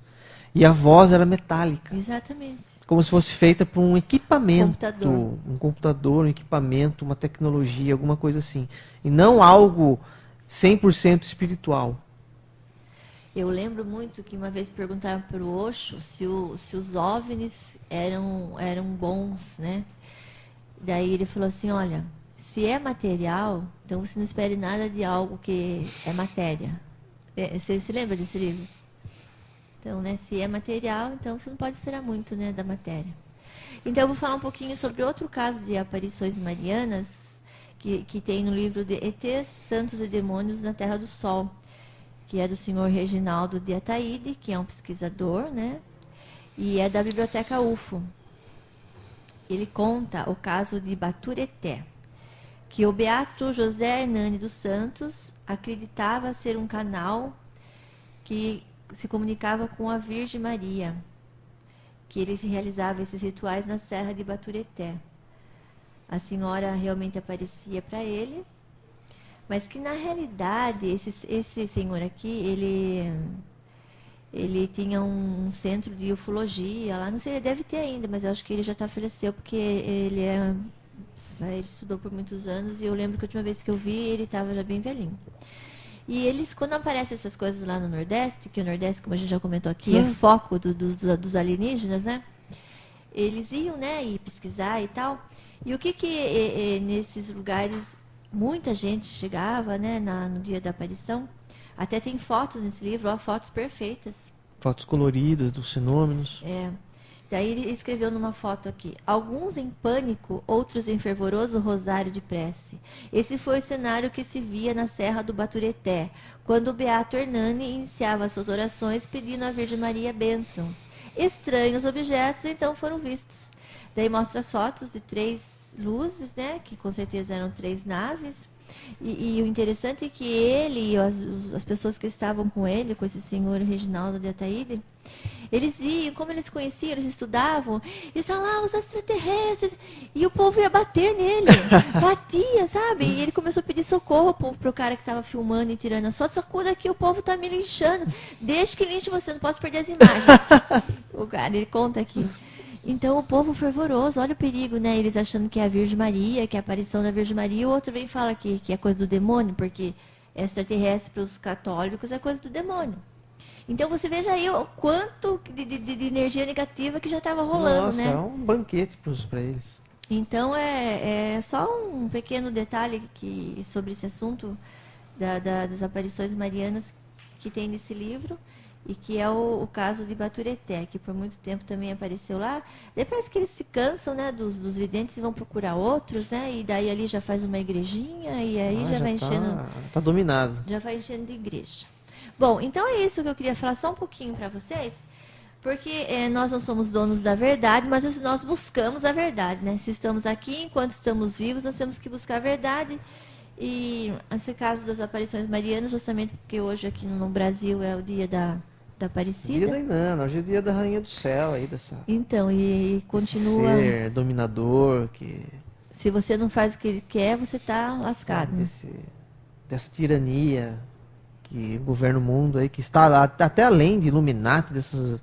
E a voz era metálica. Exatamente. Como se fosse feita por um equipamento. Um computador, um equipamento, uma tecnologia, alguma coisa assim. E não algo 100% espiritual. Eu lembro muito que uma vez perguntaram para o Osho se os OVNIs eram bons, né? Daí ele falou assim, olha, se é material, então você não espere nada de algo que é matéria. Você se lembra desse livro? Então, né, se é material, então você não pode esperar muito, né, da matéria. Então, eu vou falar um pouquinho sobre outro caso de aparições marianas que tem no livro de ETs, Santos e Demônios na Terra do Sol, que é do senhor Reginaldo de Ataíde, que é um pesquisador, né? E é da Biblioteca UFO. Ele conta o caso de Batureté, que o beato José Hernani dos Santos acreditava ser um canal que se comunicava com a Virgem Maria, que ele realizava esses rituais na Serra de Batureté. A senhora realmente aparecia para ele, mas que na realidade esse senhor aqui, ele tinha um centro de ufologia lá, não sei, deve ter ainda, mas eu acho que ele já faleceu, porque ele Ele estudou por muitos anos e eu lembro que a última vez que eu vi, ele estava já bem velhinho. E eles, quando aparecem essas coisas lá no Nordeste, que o Nordeste, como a gente já comentou aqui, é foco dos alienígenas, né? Eles iam, né, ir pesquisar e tal. E o que nesses lugares, muita gente chegava, né, no dia da aparição. Até tem fotos nesse livro, ó, fotos perfeitas. Fotos coloridas dos fenômenos. Daí ele escreveu numa foto aqui: alguns em pânico, outros em fervoroso rosário de prece. Esse foi o cenário que se via na Serra do Batureté, quando o beato Hernani iniciava suas orações pedindo à Virgem Maria bênçãos. Estranhos objetos então foram vistos. Daí mostra as fotos de 3 luzes, né, que com certeza eram 3 naves. E o interessante é que ele e as pessoas que estavam com ele, com esse senhor Reginaldo de Ataíde, eles iam, como eles conheciam, eles estudavam, eles falavam lá, os extraterrestres, e o povo ia bater nele, batia, sabe? E ele começou a pedir socorro pro cara que estava filmando e tirando as fotos, sacuda aqui, o povo tá me linchando, deixa que linche você, não posso perder as imagens. O cara, ele conta aqui. Então o povo fervoroso, olha o perigo, né? Eles achando que é a Virgem Maria, que é a aparição da Virgem Maria, e o outro vem e fala que é coisa do demônio, porque extraterrestre para os católicos é coisa do demônio. Então você veja aí o quanto de energia negativa que já estava rolando, Nossa, né? é um banquete para eles. Então é só um pequeno detalhe sobre esse assunto das aparições marianas que tem nesse livro. E que é o caso de Batureté, que por muito tempo também apareceu lá. Daí parece que eles se cansam, né, dos videntes e vão procurar outros, né? E daí ali já faz uma igrejinha e aí já vai enchendo... Tá dominado. Já vai enchendo de igreja. Bom, então é isso que eu queria falar só um pouquinho para vocês, porque nós não somos donos da verdade, mas nós buscamos a verdade, né? Se estamos aqui, enquanto estamos vivos, nós temos que buscar a verdade. E esse caso das aparições marianas, justamente porque hoje aqui no Brasil é o dia da Aparecida. Dia da Inanna, hoje é o dia da Rainha do Céu aí dessa. Então, e continua. Ser dominador que. Se você não faz o que ele quer, você tá lascado. Né? Dessa tirania que governa o mundo aí, que está lá, até além de Illuminati, dessas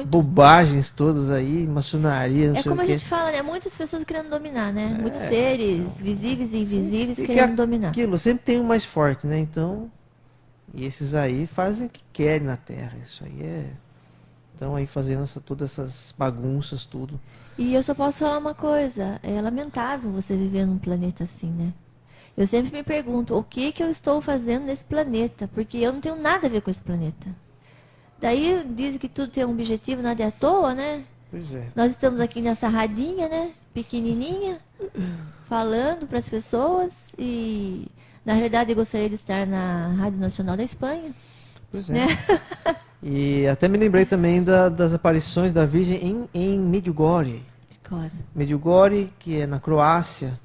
bobagens todas aí, maçonaria, não sei como o a quê. gente fala, né? Muitas pessoas querendo dominar, né? Muitos seres visíveis e invisíveis querendo dominar. Aquilo, sempre tem um mais forte, né? Então. E esses aí fazem o que querem na Terra. Isso aí estão aí fazendo todas essas bagunças, tudo. E eu só posso falar uma coisa. É lamentável você viver num planeta assim, né? Eu sempre me pergunto, o que eu estou fazendo nesse planeta? Porque eu não tenho nada a ver com esse planeta. Daí dizem que tudo tem um objetivo, nada é à toa, né? Pois é. Nós estamos aqui nessa radinha, né? Pequenininha, falando para as pessoas e... Na realidade, eu gostaria de estar na Rádio Nacional da Espanha. Pois é. Né? E até me lembrei também das aparições da Virgem em Medjugorje. Medjugorje, que é na Croácia.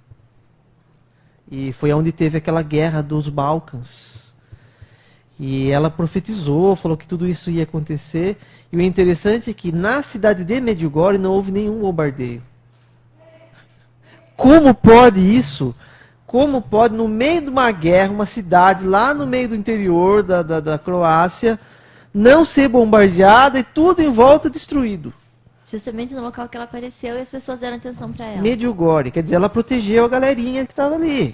E foi onde teve aquela guerra dos Balcãs. E ela profetizou, falou que tudo isso ia acontecer. E o interessante é que na cidade de Medjugorje não houve nenhum bombardeio. Como pode isso? Como pode, no meio de uma guerra, uma cidade lá no meio do interior da Croácia, não ser bombardeada e tudo em volta destruído? Justamente no local que ela apareceu e as pessoas deram atenção para ela. Medjugorje, quer dizer, ela protegeu a galerinha que estava ali.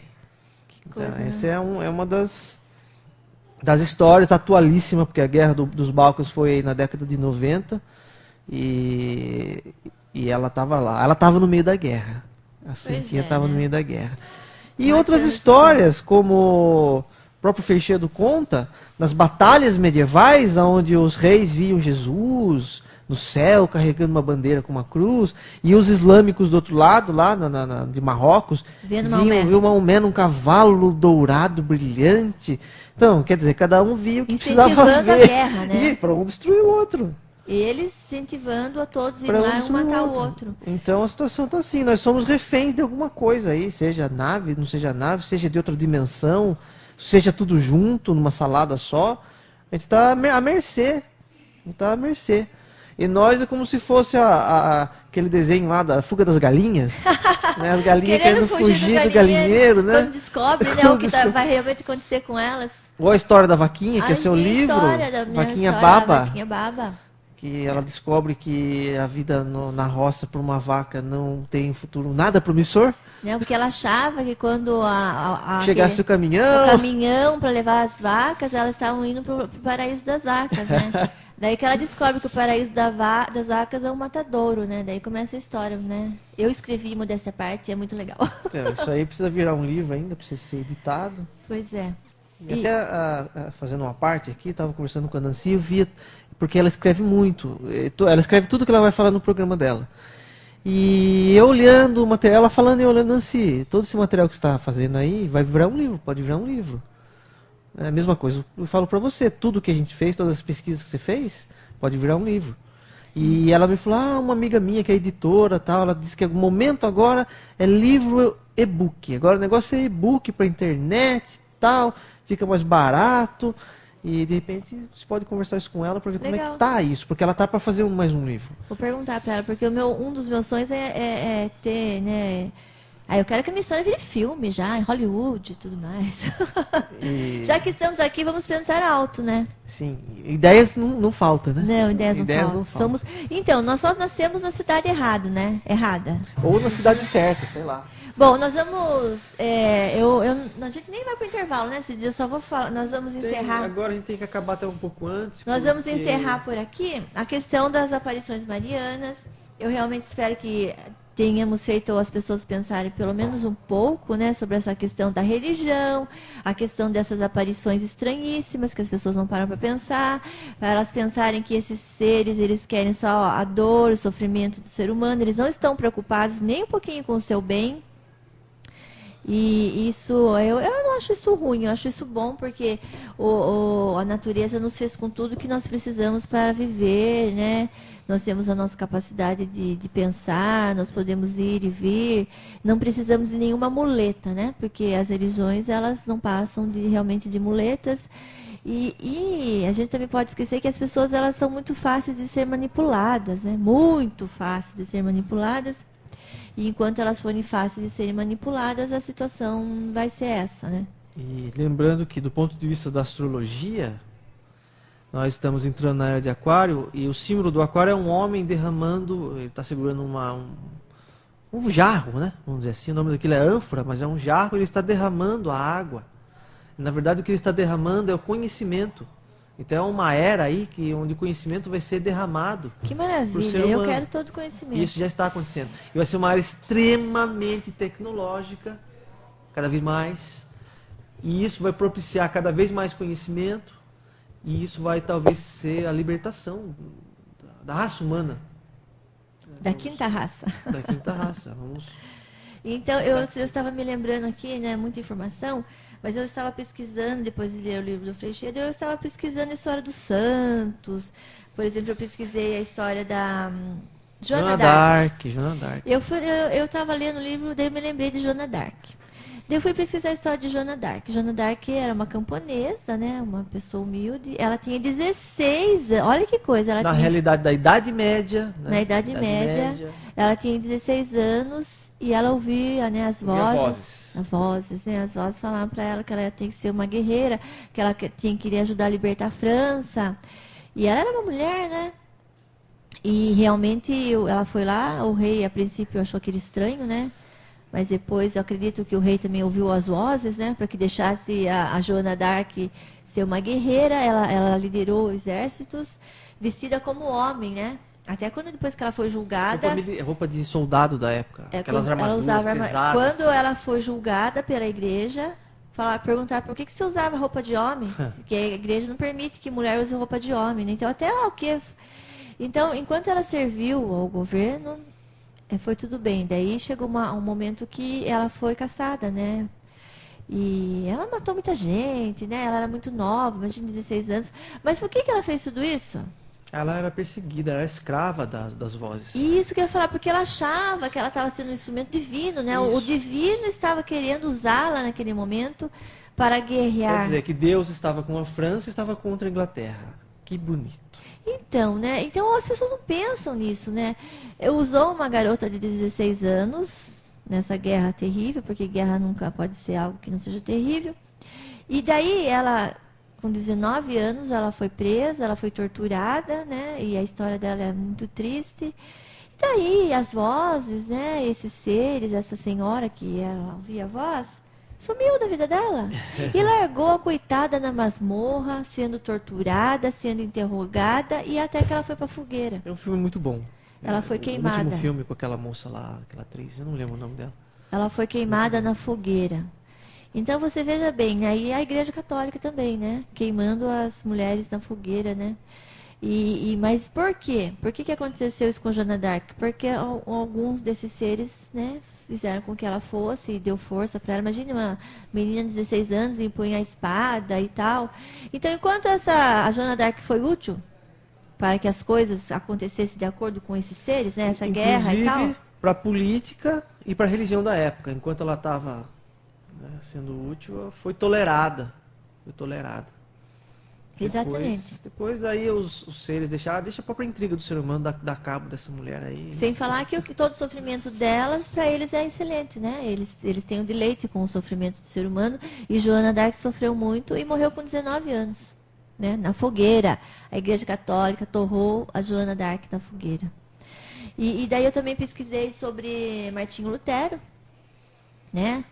Que coisa, então, né? essa é uma das histórias atualíssimas, porque a guerra dos Balcãs foi na década de 90 e ela estava lá. Ela estava no meio da guerra. A Santinha estava no meio da guerra. E outras histórias, como o próprio Freixedo conta, nas batalhas medievais, onde os reis viam Jesus no céu carregando uma bandeira com uma cruz, e os islâmicos do outro lado, lá de Marrocos, viam Maomé num cavalo dourado, brilhante. Então, quer dizer, cada um via o que precisava ver. Incentivando a guerra, né? E para um destruir o outro. Eles incentivando a todos ir lá e matar o outro. Então a situação está assim, nós somos reféns de alguma coisa aí, seja nave, não seja nave, seja de outra dimensão, seja tudo junto, numa salada só. A gente está à mercê. Está à mercê. E nós é como se fosse aquele desenho lá da Fuga das Galinhas. Né? As galinhas querendo fugir do galinheiro, né? Quando descobre, né, o que vai realmente acontecer com elas. Ou a história da vaquinha, que é seu livro. Vaquinha Baba. Vaquinha Baba. que ela descobre que a vida na roça por uma vaca não tem um futuro nada promissor. Não, porque ela achava que quando chegasse o o caminhão, caminhão para levar as vacas, elas estavam indo para o paraíso das vacas, né? Daí que ela descobre que o paraíso das vacas é um matadouro, né? Daí começa a história, né? Eu escrevi modéstia à parte, é muito legal. isso aí precisa virar um livro ainda, precisa ser editado. Pois é. E até fazendo uma parte aqui, estava conversando com a Nancy, eu via, porque ela escreve muito, ela escreve tudo que ela vai falar no programa dela. E eu olhando o material, ela falando e eu olhando, Nancy, todo esse material que você está fazendo aí vai virar um livro, pode virar um livro. É a mesma coisa, eu falo para você, tudo que a gente fez, todas as pesquisas que você fez, pode virar um livro. Sim. E ela me falou, uma amiga minha que é editora, tal, ela disse que o momento agora é livro e-book. Agora o negócio é e-book para internet, tal, fica mais barato. E de repente você pode conversar isso com ela para ver como é que tá isso, porque ela tá para fazer mais um livro. Vou perguntar para ela, porque um dos meus sonhos é ter, né? Eu quero que a minha história vire filme já, em Hollywood e tudo mais. Já que estamos aqui, vamos pensar alto, né? Sim, ideias não faltam, né? Não, ideias não faltam. Então, nós só nascemos na cidade errada. Ou na cidade certa, sei lá. Bom, nós vamos... a gente nem vai para o intervalo, né? Esse dia eu só vou falar, nós vamos encerrar... Agora a gente tem que acabar até um pouco antes. Nós vamos encerrar por aqui a questão das aparições marianas. Eu realmente espero que tenhamos feito as pessoas pensarem pelo menos um pouco, né, sobre essa questão da religião, a questão dessas aparições estranhíssimas que as pessoas não param para pensar, para elas pensarem que esses seres, eles querem só a dor, o sofrimento do ser humano, eles não estão preocupados nem um pouquinho com o seu bem. E isso, eu não acho isso ruim, eu acho isso bom, porque a natureza nos fez com tudo que nós precisamos para viver, né? Nós temos a nossa capacidade de pensar, nós podemos ir e vir, não precisamos de nenhuma muleta, né? Porque as religiões, elas não passam realmente de muletas. E a gente também pode esquecer que as pessoas, elas são muito fáceis de ser manipuladas, né? Muito fáceis de ser manipuladas. E enquanto elas forem fáceis de serem manipuladas, a situação vai ser essa, né? E lembrando que, do ponto de vista da astrologia, nós estamos entrando na era de Aquário, e o símbolo do Aquário é um homem derramando, ele está segurando um jarro, né? Vamos dizer assim, o nome daquilo é ânfora, mas é um jarro, ele está derramando a água. Na verdade, o que ele está derramando é o conhecimento. Então é uma era aí onde o conhecimento vai ser derramado. Que maravilha, eu quero todo o conhecimento. E isso já está acontecendo. E vai ser uma área extremamente tecnológica, cada vez mais. E isso vai propiciar cada vez mais conhecimento. E isso vai talvez ser a libertação da raça humana. Da quinta raça. Da quinta raça. Vamos... Então, eu estava me lembrando aqui, né, muita informação, mas eu estava pesquisando, depois de ler o livro do Freixedo, eu estava pesquisando a história dos santos. Por exemplo, eu pesquisei a história da Joana d'Arc. Joana d'Arc. Eu estava lendo o livro, daí eu me lembrei de Joana d'Arc. Daí eu fui pesquisar a história de Joana d'Arc. Joana d'Arc era uma camponesa, né, uma pessoa humilde. Ela tinha 16 anos, olha que coisa. Na realidade da Idade Média. Né? Na Idade Média. Ela tinha 16 anos e ela ouvia, né, as vozes, né, as vozes falavam para ela que ela tinha que ser uma guerreira, que ela queria ajudar a libertar a França. E ela era uma mulher, né? E realmente ela foi lá, o rei a princípio achou aquilo estranho, né? Mas depois eu acredito que o rei também ouviu as vozes, né? Para que deixasse a Joana d'Arc ser uma guerreira. Ela liderou exércitos, vestida como homem, né? Até depois que ela foi julgada... Roupa de soldado da época. Aquelas armaduras pesadas. Quando ela foi julgada pela igreja, perguntaram por que você usava roupa de homem? Porque a igreja não permite que mulher use roupa de homem, né? Então, até o quê? Então, enquanto ela serviu ao governo... foi tudo bem. Daí chegou um momento que ela foi caçada, né? E ela matou muita gente, né? Ela era muito nova, imagina 16 anos. Mas por que ela fez tudo isso? Ela era perseguida, ela era escrava das vozes. Isso que eu ia falar, porque ela achava que ela estava sendo um instrumento divino, né? Isso. O divino estava querendo usá-la naquele momento para guerrear. Quer dizer, que Deus estava com a França e estava contra a Inglaterra. Que bonito. Então, né? Então as pessoas não pensam nisso, né? Usou uma garota de 16 anos nessa guerra terrível, porque guerra nunca pode ser algo que não seja terrível. E daí ela com 19 anos, ela foi presa, ela foi torturada, né? E a história dela é muito triste. E daí, as vozes, né? Esses seres, essa senhora que ela ouvia a voz, sumiu da vida dela. E largou a coitada na masmorra, sendo torturada, sendo interrogada, e até que ela foi pra fogueira. É um filme muito bom. Ela foi O queimada. último filme com aquela moça lá, aquela atriz, eu não lembro o nome dela. Ela foi queimada na fogueira. Então você veja bem, né? E a Igreja Católica também, né? Queimando as mulheres na fogueira, né? Mas por quê? Por que aconteceu isso com Joana d'Arc? Porque alguns desses seres, né, fizeram com que ela fosse e deu força para ela. Imagine uma menina de 16 anos e punha a espada e tal. Então, enquanto a Joana d'Arc foi útil para que as coisas acontecessem de acordo com esses seres, né? Essa guerra e tal. Inclusive para a política e para a religião da época. Enquanto ela estava, né, sendo útil, ela foi tolerada. Foi tolerada. Exatamente. Depois daí os seres deixa a própria intriga do ser humano dar cabo dessa mulher aí. Sem falar que todo o sofrimento delas, para eles é excelente, né? Eles têm o deleite com o sofrimento do ser humano. E Joana d'Arc sofreu muito e morreu com 19 anos, né? Na fogueira. A Igreja Católica torrou a Joana d'Arc na fogueira. E daí eu também pesquisei sobre Martinho Lutero, né?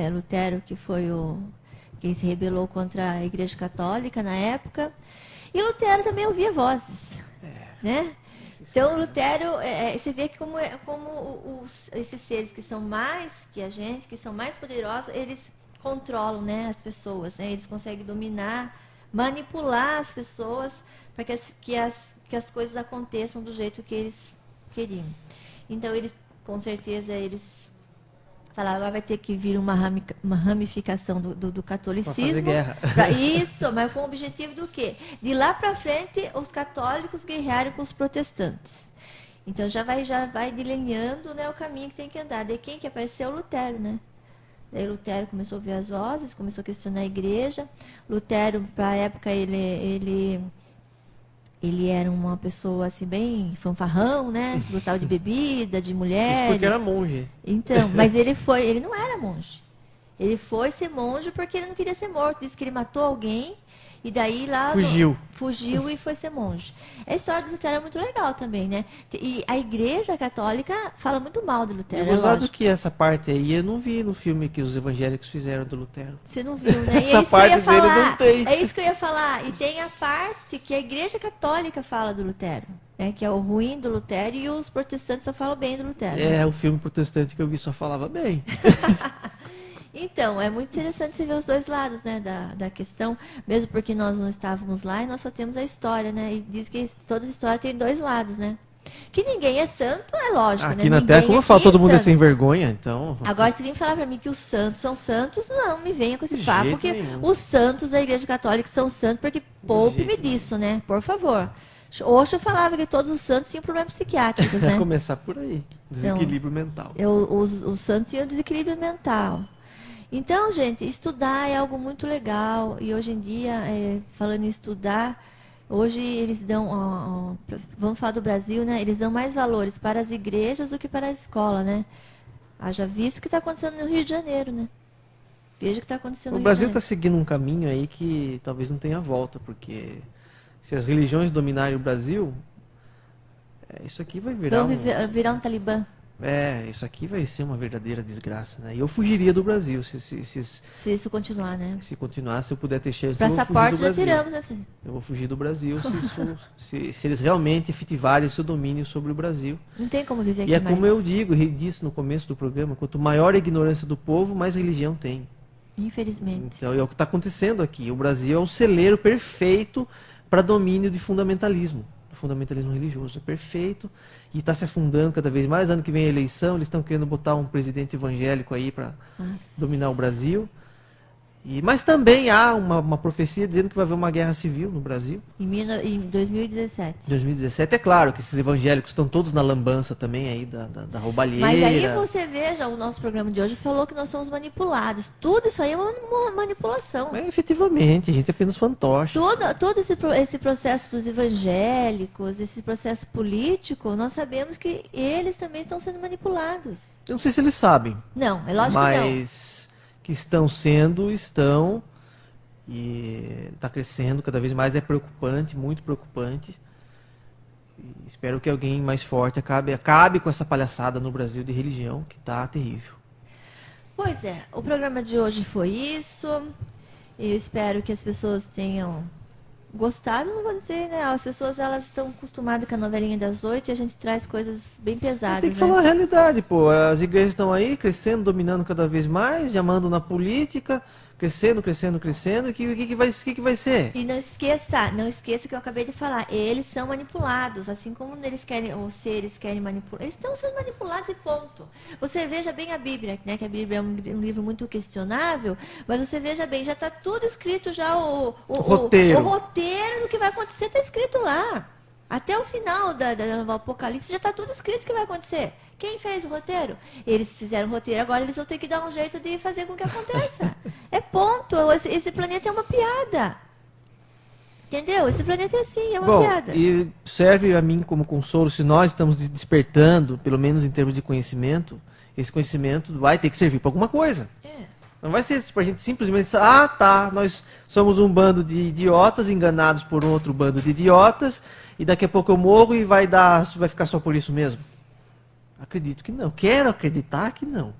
Lutero, que foi quem se rebelou contra a Igreja Católica na época. E Lutero também ouvia vozes, né? Então, Lutero, você vê que como esses seres que são mais que a gente, que são mais poderosos, eles controlam, né, as pessoas, né? Eles conseguem dominar, manipular as pessoas para que as coisas aconteçam do jeito que eles queriam. Então, eles, com certeza, eles falaram, agora vai ter que vir uma ramificação do catolicismo. Pra fazer guerra. Isso, mas com o objetivo do quê? De lá para frente, os católicos guerrearem com os protestantes. Então já vai delineando, né, o caminho que tem que andar. Daí quem que apareceu? Lutero, né? Daí Lutero começou a ouvir as vozes, começou a questionar a igreja. Lutero, para a época, ele era uma pessoa assim bem fanfarrão, né? Gostava de bebida, de mulher. Isso porque era monge. Então, mas ele não era monge. Ele foi ser monge porque ele não queria ser morto. Disse que ele matou alguém e daí lá fugiu e foi ser monge. A história do Lutero é muito legal também, né? E a Igreja Católica fala muito mal do Lutero. Eu gostado que essa parte aí eu não vi no filme que os evangélicos fizeram do Lutero. Você não viu, né? Essa parte dele não tem. É isso que eu ia falar. E tem a parte que a Igreja Católica fala do Lutero, né? Que é o ruim do Lutero, e os protestantes só falam bem do Lutero. O filme protestante que eu vi só falava bem. Então, é muito interessante você ver os dois lados, né, da questão, mesmo porque nós não estávamos lá e nós só temos a história, né? E diz que toda história tem dois lados, né? Que ninguém é santo, é lógico, aqui né? na Terra, como eu falo, todo mundo é sem vergonha, então... Agora, se vir falar para mim que os santos são santos, não me venha com esse papo, porque nenhum. os santos da Igreja Católica são santos, porque poupe-me disso, né? Por favor. Osho falava que todos os santos tinham problemas psiquiátricos, né? Começar por aí. Desequilíbrio mental. Os santos tinham desequilíbrio mental. Então, gente, estudar é algo muito legal. E hoje em dia, falando em estudar, hoje eles dão, vamos falar do Brasil, né? Eles dão mais valores para as igrejas do que para a escola, né? Haja visto o que está acontecendo no Rio de Janeiro, né? Veja o que está acontecendo no O Rio Brasil de Janeiro. está seguindo um caminho aí que talvez não tenha volta, porque se as religiões dominarem o Brasil, isso aqui vai virar virar um Talibã. Isso aqui vai ser uma verdadeira desgraça, né? E eu fugiria do Brasil se isso continuar, né? Se continuar, se eu puder ter chance, eu vou fugir do Passaporte já Brasil. tiramos, assim. Eu vou fugir do Brasil se eles realmente efetivarem seu domínio sobre o Brasil. Não tem como viver aqui E é mais. como eu disse no começo do programa, quanto maior a ignorância do povo, mais religião tem. Infelizmente. Então é o que está acontecendo aqui. O Brasil é o celeiro perfeito para domínio de fundamentalismo religioso. É perfeito e está se afundando cada vez mais. Ano que vem a eleição, eles estão querendo botar um presidente evangélico aí para dominar o Brasil. Mas também há uma profecia dizendo que vai haver uma guerra civil no Brasil. Em 2017. 2017, é claro que esses evangélicos estão todos na lambança também aí da roubalheira. Mas aí você veja, o nosso programa de hoje falou que nós somos manipulados. Tudo isso aí é uma manipulação. Efetivamente, a gente é apenas fantoche. Todo esse processo dos evangélicos, esse processo político, nós sabemos que eles também estão sendo manipulados. Eu não sei se eles sabem. Não, é lógico que não. Mas que estão E está crescendo cada vez mais, é preocupante, muito preocupante. E espero que alguém mais forte acabe com essa palhaçada no Brasil de religião, que está terrível. Pois é, o programa de hoje foi isso. Eu espero que as pessoas tenham gostado, não vou dizer, né? As pessoas, elas estão acostumadas com a novelinha das 8 e a gente traz coisas bem pesadas, Tem que né? falar a realidade, pô. As igrejas estão aí crescendo, dominando cada vez mais, já mandam na política, crescendo, crescendo, crescendo. O que vai ser? E não esqueça que eu acabei de falar, eles são manipulados, assim como eles querem, ou se eles querem manipular, eles estão sendo manipulados e ponto. Você veja bem a Bíblia, né, que a Bíblia é um livro muito questionável, mas você veja bem, já está tudo escrito, já o roteiro do que vai acontecer está escrito lá. Até o final do Apocalipse já está tudo escrito o que vai acontecer. Quem fez o roteiro? Eles fizeram o roteiro, agora eles vão ter que dar um jeito de fazer com que aconteça. É ponto. Esse planeta é uma piada. Entendeu? Esse planeta é assim, é uma piada. E serve a mim como consolo, se nós estamos despertando, pelo menos em termos de conhecimento, esse conhecimento vai ter que servir para alguma coisa. Não vai ser para a gente simplesmente, nós somos um bando de idiotas enganados por um outro bando de idiotas, e daqui a pouco eu morro e vai ficar só por isso mesmo. Acredito que não. Quero acreditar que não.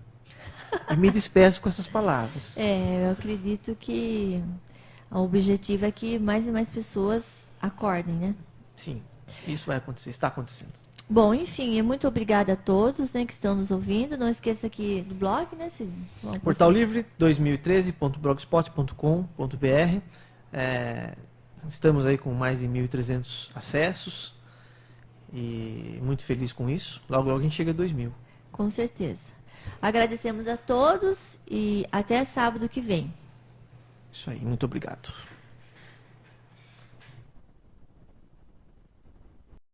E me despeço com essas palavras. Eu acredito que o objetivo é que mais e mais pessoas acordem, né? Sim, isso vai acontecer, está acontecendo. Bom, enfim, muito obrigada a todos, né, que estão nos ouvindo. Não esqueça aqui do blog, né? Portal Livre 2013.blogspot.com.br. Estamos aí com mais de 1.300 acessos. E muito feliz com isso. Logo, logo a gente chega a 2.000. Com certeza. Agradecemos a todos e até sábado que vem. Isso aí, muito obrigado.